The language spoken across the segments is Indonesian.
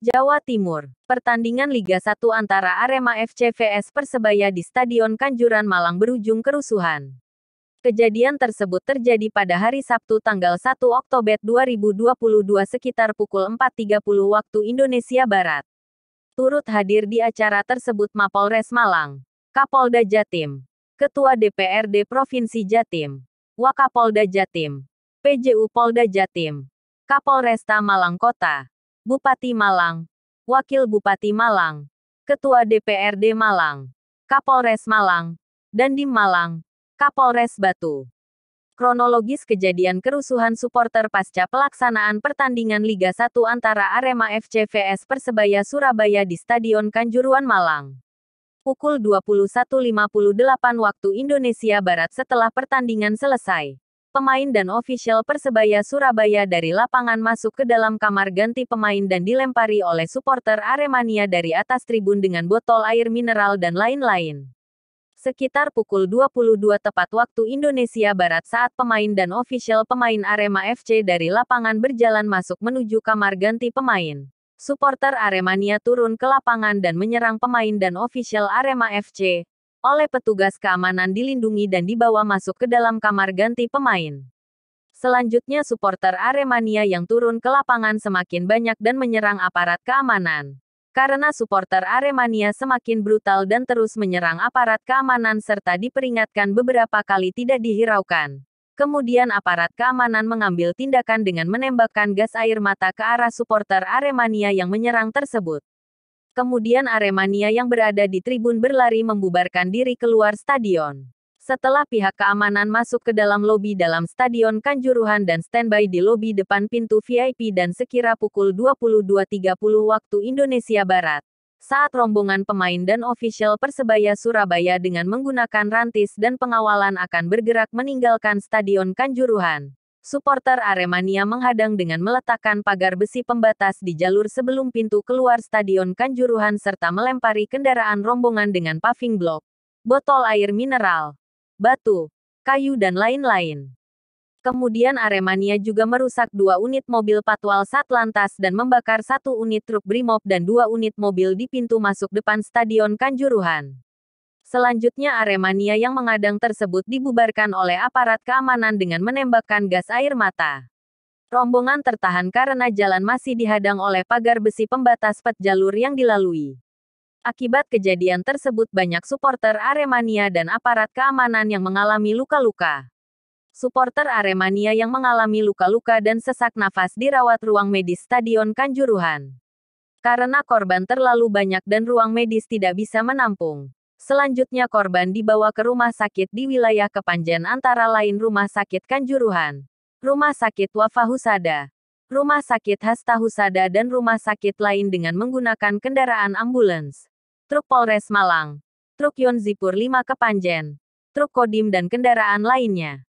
Jawa Timur. Pertandingan Liga 1 antara Arema FC vs Persebaya di Stadion Kanjuruhan Malang berujung kerusuhan. Kejadian tersebut terjadi pada hari Sabtu tanggal 1 Oktober 2022 sekitar pukul 4.30 waktu Indonesia Barat. Turut hadir di acara tersebut Mapolres Malang, Kapolda Jatim, Ketua DPRD Provinsi Jatim, Wakapolda Jatim, PJU Polda Jatim, Kapolresta Malang Kota, Bupati Malang, Wakil Bupati Malang, Ketua DPRD Malang, Kapolres Malang, Dandim Malang, Kapolres Batu. Kronologis kejadian kerusuhan supporter pasca pelaksanaan pertandingan Liga 1 antara Arema FC vs Persebaya Surabaya di Stadion Kanjuruhan Malang. Pukul 21.58 waktu Indonesia Barat setelah pertandingan selesai, pemain dan ofisial Persebaya Surabaya dari lapangan masuk ke dalam kamar ganti pemain dan dilempari oleh supporter Aremania dari atas tribun dengan botol air mineral dan lain-lain. Sekitar pukul 22 tepat waktu Indonesia Barat saat pemain dan ofisial pemain Arema FC dari lapangan berjalan masuk menuju kamar ganti pemain, supporter Aremania turun ke lapangan dan menyerang pemain dan ofisial Arema FC. Oleh petugas keamanan dilindungi dan dibawa masuk ke dalam kamar ganti pemain. Selanjutnya supporter Aremania yang turun ke lapangan semakin banyak dan menyerang aparat keamanan. Karena supporter Aremania semakin brutal dan terus menyerang aparat keamanan serta diperingatkan beberapa kali tidak dihiraukan. Kemudian aparat keamanan mengambil tindakan dengan menembakkan gas air mata ke arah supporter Aremania yang menyerang tersebut. Kemudian Aremania yang berada di tribun berlari membubarkan diri keluar stadion. Setelah pihak keamanan masuk ke dalam lobi dalam Stadion Kanjuruhan dan standby di lobi depan pintu VIP dan sekira pukul 22.30 waktu Indonesia Barat, saat rombongan pemain dan ofisial Persebaya Surabaya dengan menggunakan rantis dan pengawalan akan bergerak meninggalkan Stadion Kanjuruhan, supporter Aremania menghadang dengan meletakkan pagar besi pembatas di jalur sebelum pintu keluar Stadion Kanjuruhan serta melempari kendaraan rombongan dengan paving block, botol air mineral, batu, kayu dan lain-lain. Kemudian Aremania juga merusak 2 unit mobil Patwal Satlantas dan membakar 1 unit truk Brimob dan 2 unit mobil di pintu masuk depan Stadion Kanjuruhan. Selanjutnya Aremania yang mengadang tersebut dibubarkan oleh aparat keamanan dengan menembakkan gas air mata. Rombongan tertahan karena jalan masih dihadang oleh pagar besi pembatas pet jalur yang dilalui. Akibat kejadian tersebut banyak supporter Aremania dan aparat keamanan yang mengalami luka-luka. Supporter Aremania yang mengalami luka-luka dan sesak nafas dirawat ruang medis Stadion Kanjuruhan. Karena korban terlalu banyak dan ruang medis tidak bisa menampung. Selanjutnya korban dibawa ke rumah sakit di wilayah Kepanjen antara lain Rumah Sakit Kanjuruhan, Rumah Sakit Wafa Husada, Rumah Sakit Hasta Husada dan rumah sakit lain dengan menggunakan kendaraan ambulans, truk Polres Malang, truk Yonzipur 5 Kepanjen, truk Kodim dan kendaraan lainnya.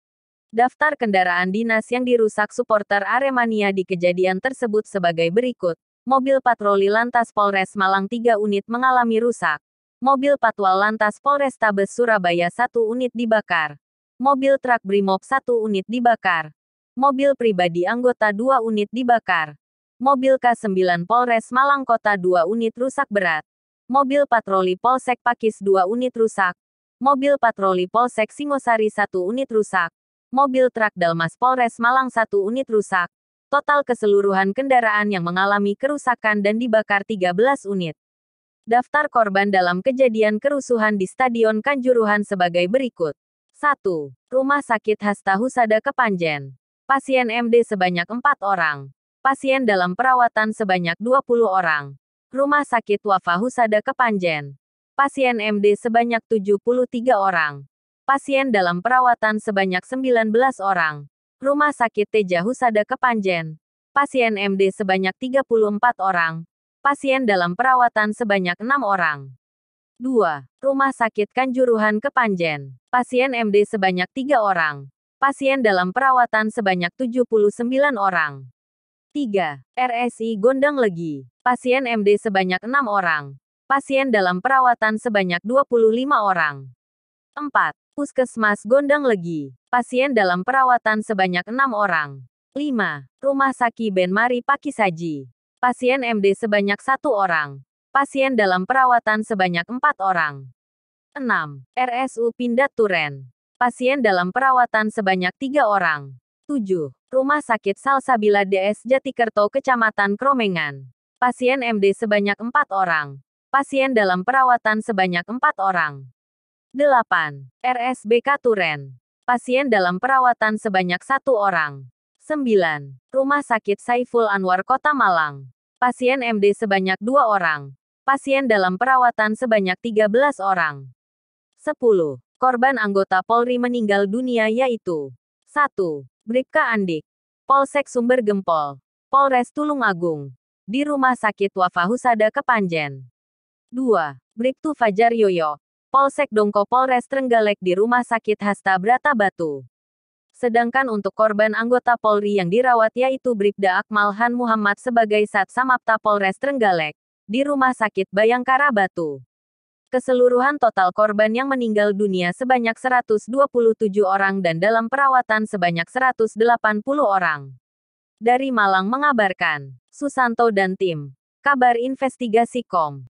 Daftar kendaraan dinas yang dirusak supporter Aremania di kejadian tersebut sebagai berikut. Mobil patroli Lantas Polres Malang 3 unit mengalami rusak. Mobil Patwal Lantas Polrestabes Surabaya 1 unit dibakar. Mobil truk Brimob 1 unit dibakar. Mobil pribadi anggota 2 unit dibakar. Mobil K9 Polres Malang Kota 2 unit rusak berat. Mobil patroli Polsek Pakis 2 unit rusak. Mobil patroli Polsek Singosari 1 unit rusak. Mobil truk Dalmas Polres Malang 1 unit rusak. Total keseluruhan kendaraan yang mengalami kerusakan dan dibakar 13 unit. Daftar korban dalam kejadian kerusuhan di Stadion Kanjuruhan sebagai berikut. 1. Rumah Sakit Hasta Husada Kepanjen. Pasien MD sebanyak 4 orang. Pasien dalam perawatan sebanyak 20 orang. Rumah Sakit Wafa Husada Kepanjen. Pasien MD sebanyak 73 orang. Pasien dalam perawatan sebanyak 19 orang. Rumah Sakit Teja Husada Kepanjen. Pasien MD sebanyak 34 orang. Pasien dalam perawatan sebanyak 6 orang. 2. Rumah Sakit Kanjuruhan Kepanjen. Pasien MD sebanyak 3 orang. Pasien dalam perawatan sebanyak 79 orang. 3. RSI Gondang Legi. Pasien MD sebanyak 6 orang. Pasien dalam perawatan sebanyak 25 orang. 4. Puskesmas Gondang Legi. Pasien dalam perawatan sebanyak 6 orang. 5. Rumah Sakit Ben Mari Pakisaji. Pasien MD sebanyak 1 orang. Pasien dalam perawatan sebanyak 4 orang. 6. RSU Pindad Turen. Pasien dalam perawatan sebanyak 3 orang. 7. Rumah Sakit Salsabila DS Jatikerto Kecamatan Kromengan. Pasien MD sebanyak 4 orang. Pasien dalam perawatan sebanyak 4 orang. 8. RSBK Turen. Pasien dalam perawatan sebanyak 1 orang. 9. Rumah Sakit Saiful Anwar Kota Malang. Pasien MD sebanyak 2 orang. Pasien dalam perawatan sebanyak 13 orang. 10. Korban anggota Polri meninggal dunia yaitu 1. Bribka Andik, Polsek Sumber Gempol, Polres Tulungagung, di Rumah Sakit Wafa Husada Kepanjen. 2. Bribtu Fajar Yoyo, Polsek Dongko Polres Trenggalek di Rumah Sakit Hasta Brata Batu. Sedangkan untuk korban anggota Polri yang dirawat yaitu Bribda Akmal Han Muhammad sebagai Satsamapta Polres Trenggalek, di Rumah Sakit Bayangkara Batu. Keseluruhan total korban yang meninggal dunia sebanyak 127 orang dan dalam perawatan sebanyak 180 orang. Dari Malang mengabarkan, Susanto dan tim. Kabar Investigasi.com.